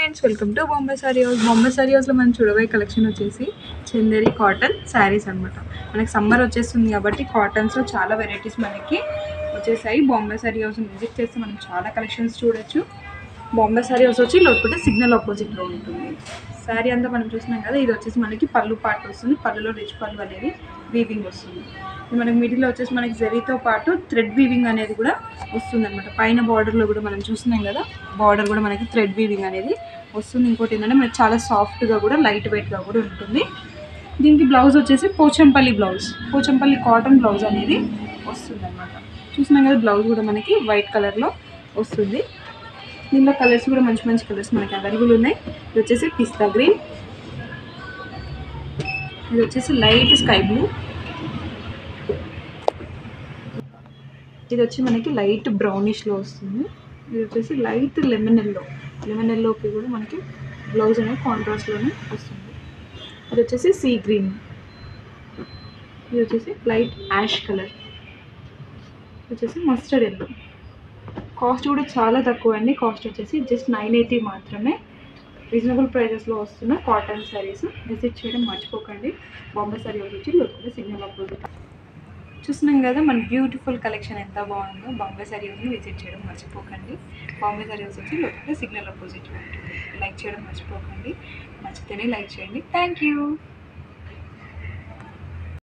Friends, welcome to Bombay sorry house. Bombay sorry హౌస్లో మనం చూడబోయే కలెక్షన్ వచ్చేసి చందేరి కాటన్ శారీస్ అనమాట. మనకి సమ్మర్ వచ్చేస్తుంది కాబట్టి కాటన్స్లో చాలా వెరైటీస్ మనకి వచ్చేసాయి. బాంబే సారీ హౌస్ విజిట్ చేస్తే మనం చాలా కలెక్షన్స్ చూడొచ్చు. బాంబే సారీ హౌస్ వచ్చి లోపల సిగ్నల్ ఆపోజిట్లో ఉంటుంది. శారీ అంతా మనం చూసినాం కదా, ఇది వచ్చేసి మనకి పళ్ళు పార్ట్ వస్తుంది. పళ్ళులో రిచ్ పళ్ళు అనేది వీవింగ్ వస్తుంది. మనకి మిడిల్లో వచ్చేసి మనకి జరీతో పాటు థ్రెడ్ వీవింగ్ అనేది కూడా వస్తుంది అనమాట. పైన బార్డర్లో కూడా మనం చూస్తున్నాం కదా, బార్డర్ కూడా మనకి థ్రెడ్ వీవింగ్ అనేది వస్తుంది. ఇంకోటి ఏంటంటే మనకి చాలా సాఫ్ట్గా కూడా లైట్ వెయిట్గా కూడా ఉంటుంది. దీనికి బ్లౌజ్ వచ్చేసి పోచంపల్లి కాటన్ బ్లౌజ్ అనేది వస్తుంది అనమాట. చూసినాం కదా, బ్లౌజ్ కూడా మనకి వైట్ కలర్లో వస్తుంది. దీనిలో కలర్స్ కూడా మంచి మంచి కలర్స్ మనకి అవైలబుల్ ఉన్నాయి. ఇది వచ్చేసి పిస్తా గ్రీన్, ఇది వచ్చేసి లైట్ స్కై బ్లూ, ఇది వచ్చి మనకి లైట్ బ్రౌనిష్లో వస్తుంది. ఇది వచ్చేసి లైట్ లెమన్ ఎల్లోకి కూడా మనకి బ్లౌజ్ అనేది కాంట్రాస్ట్లోనే వస్తుంది. ఇది వచ్చేసి సీ గ్రీన్, ఇది వచ్చేసి లైట్ యాష్ కలర్, ఇది వచ్చేసి మస్టర్డ్ ఎల్లో. కాస్ట్ కూడా చాలా తక్కువ అండి. కాస్ట్ వచ్చేసి జస్ట్ 980 మాత్రమే. రీజనబుల్ ప్రైజెస్లో వస్తున్న కాటన్ శారీస్ విజిట్ చేయడం మర్చిపోకండి. బాంబే సారీ హౌస్ వచ్చి లోపల సిగ్నల్ ఆపోజిట్. చూస్తున్నాం కదా మన బ్యూటిఫుల్ కలెక్షన్ ఎంత బాగుందో. బాంబే సారీ హౌస్ని విజిట్ చేయడం మర్చిపోకండి. బాంబే సారీ హౌస్ వచ్చి లోపల సిగ్నల్ ఆపోజిట్ ఉంటుంది. లైక్ చేయడం మర్చిపోకండి. నచ్చితేనే లైక్ చేయండి. Thank you.